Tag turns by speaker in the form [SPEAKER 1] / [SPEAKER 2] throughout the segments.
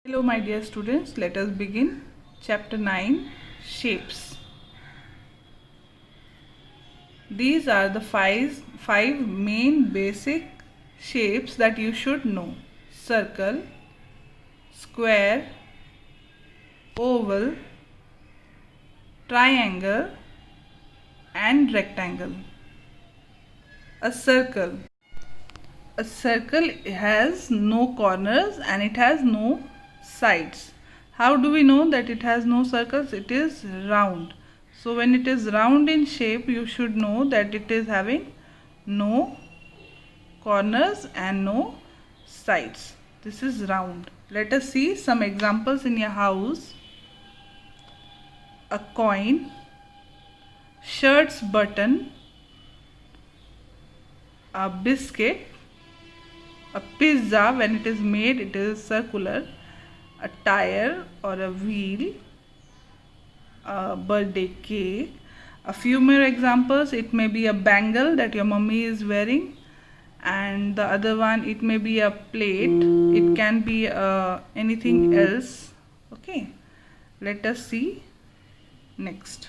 [SPEAKER 1] Hello my dear students, let us begin chapter 9, shapes. These are the five main basic shapes that you should know: circle, square, oval, triangle and rectangle. A circle. A circle has no corners and it has no sides. How do we know that it has no circles? It is round. So when it is round in shape, you should know that it is having no corners and no sides. This is round. Let us see some examples in your house. A coin, shirt's button, a biscuit, a pizza. When it is made, it is circular. A tire or a wheel, a birthday cake. A few more examples: it may be a bangle that your mummy is wearing, and the other one, it may be a plate. It can be anything else. Okay, let us see next.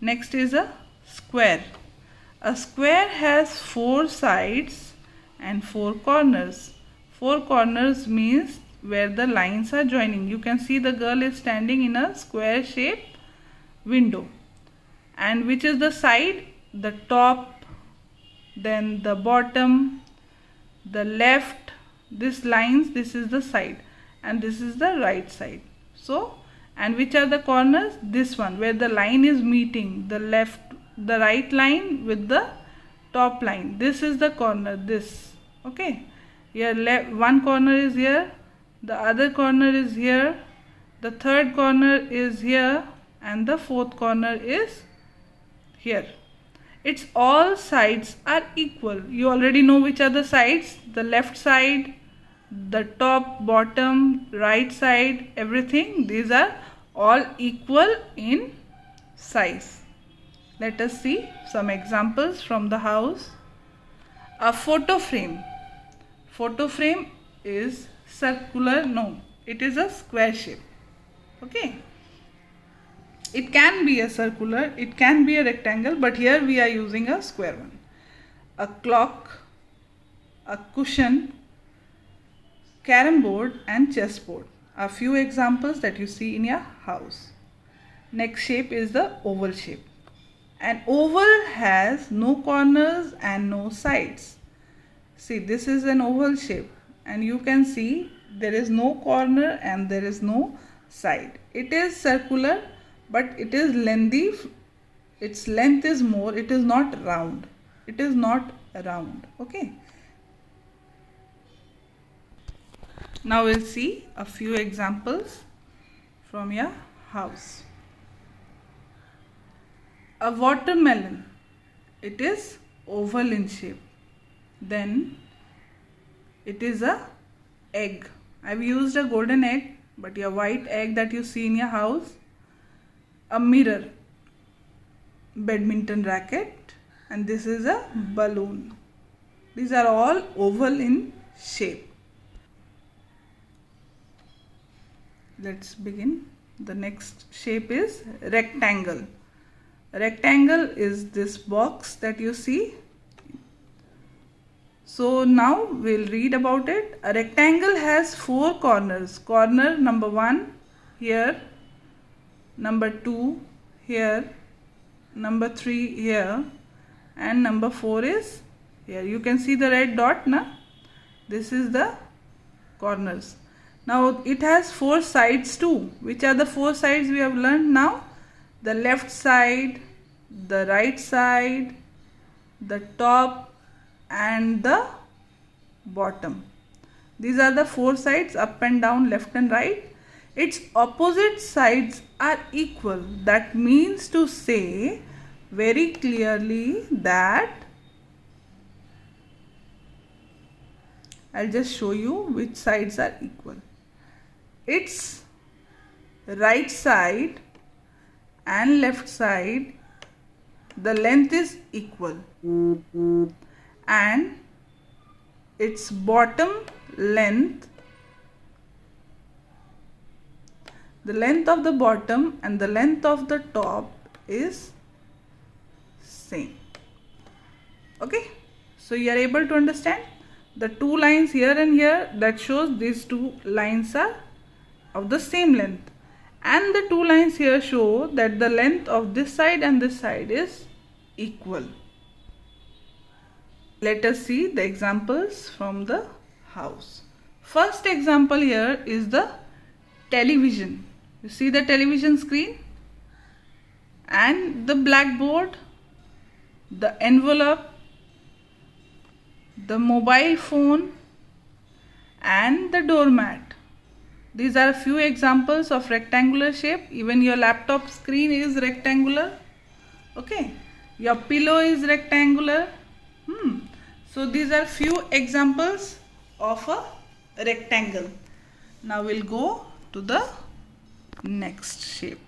[SPEAKER 1] Next is a square. A square has 4 sides and 4 corners. 4 corners means where the lines are joining. You can see the girl is standing in a square shape window. And which is the side? The top, then the bottom, the left. This lines, this is the side, and this is the right side. So, and which are the corners? This one, where the line is meeting the right line with the top line. This is the corner, this. Okay, here one corner is here, the other corner is here, the third corner is here, and the fourth corner is here. Its all sides are equal. You already know which are the sides: the left side, the top, bottom, right side, everything. These are all equal in size. Let us see some examples from the house. A photo frame. Photo frame is circular. No, it is a square shape. Okay. It can be a circular, it can be a rectangle, but here we are using a square one. A clock, a cushion, carom board and chessboard. A few examples that you see in your house. Next shape is the oval shape. An oval has no corners and no sides. See, this is an oval shape, and you can see there is no corner and there is no side. It is circular, but it is lengthy. Its length is more. It is not round. It is not round. Okay. Now we'll see a few examples from your house. A watermelon. It is oval in shape. Then it is a egg. I've used a golden egg, but your white egg that you see in your house. A mirror, badminton racket, and this is a balloon. These are all oval in shape. Let's begin. The next shape is rectangle. Rectangle is this box that you see. So now we'll read about it. A rectangle has 4 corners. Corner number 1 here, number 2 here, number 3 here, and number 4 is here. You can see the red dot, na? This is the corners. Now it has 4 sides too. Which are the 4 sides we have learned now? The left side, the right side, the top and the bottom. These are the 4 sides: up and down, left and right. Its opposite sides are equal. That means to say very clearly that, I'll just show you which sides are equal. Its right side and left side, the length is equal, and its bottom length the length of the bottom and the length of the top is same. Okay, so you are able to understand the two lines here and here, that shows these two lines are of the same length, and the two lines here show that the length of this side and this side is equal. Let us see the examples from the house. First example here is the television. You see the television screen and the blackboard, the envelope, the mobile phone and the doormat. These are a few examples of rectangular shape. Even your laptop screen is rectangular. Okay, your pillow is rectangular. So these are few examples of a rectangle. Now we'll go to the next shape,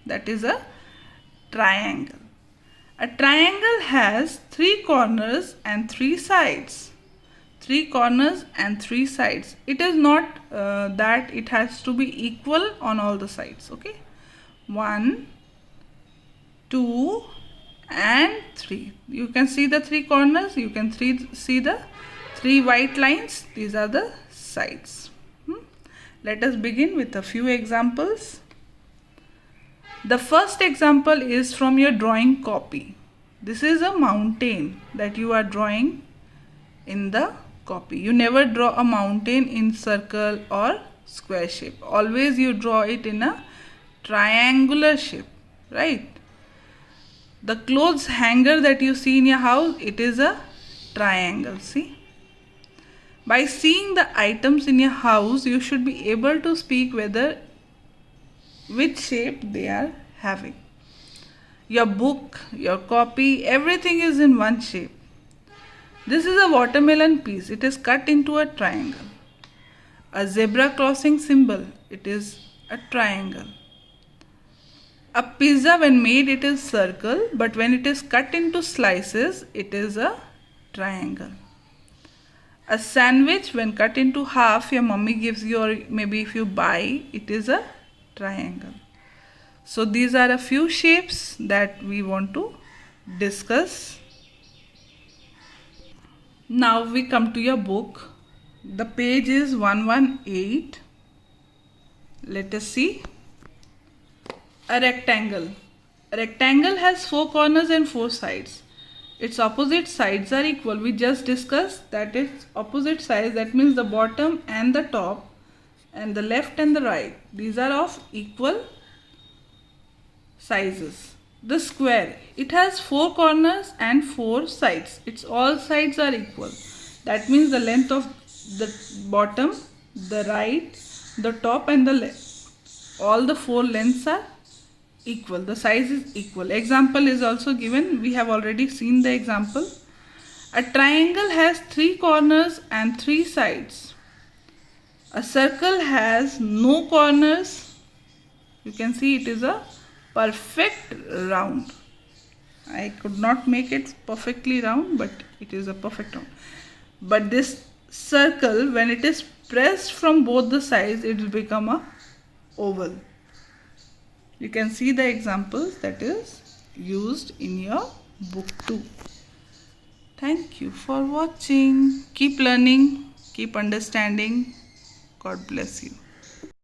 [SPEAKER 1] that is a triangle. A triangle has 3 corners and 3 sides. 3 corners and 3 sides. It is not that it has to be equal on all the sides. Okay, 1, 2 and 3. You can see the 3 corners. You can see the 3 white lines. These are the sides. Let us begin with a few examples. The first example is from your drawing copy. This is a mountain that you are drawing in the copy. You never draw a mountain in circle or square shape. Always you draw it in a triangular shape, right? The clothes hanger that you see in your house, it is a triangle. See? By seeing the items in your house, you should be able to speak which shape they are having. Your book, your copy, everything is in one shape. This is a watermelon piece. It is cut into a triangle. A zebra crossing symbol. It is a triangle. A pizza, when made, it is circle, but when it is cut into slices, it is a triangle. A sandwich, when cut into half, your mummy gives you, or maybe if you buy, it is a triangle. So these are a few shapes that we want to discuss. Now we come to your book. The page is 118. Let us see. A rectangle. A rectangle has 4 corners and 4 sides. Its opposite sides are equal. We just discussed that its opposite sides, that means the bottom and the top and the left and the right, these are of equal sizes. The square, it has 4 corners and 4 sides. Its all sides are equal. That means the length of the bottom, the right, the top and the left, all the 4 lengths are equal. The size is equal. Example is also given. We have already seen the example. A triangle has 3 corners and 3 sides. A circle has no corners. You can see it is a perfect round. I could not make it perfectly round, but it is a perfect round. But this circle, when it is pressed from both the sides, it will become a oval. You can see the examples that is used in your book too. Thank you for watching. Keep learning, keep understanding. God bless you.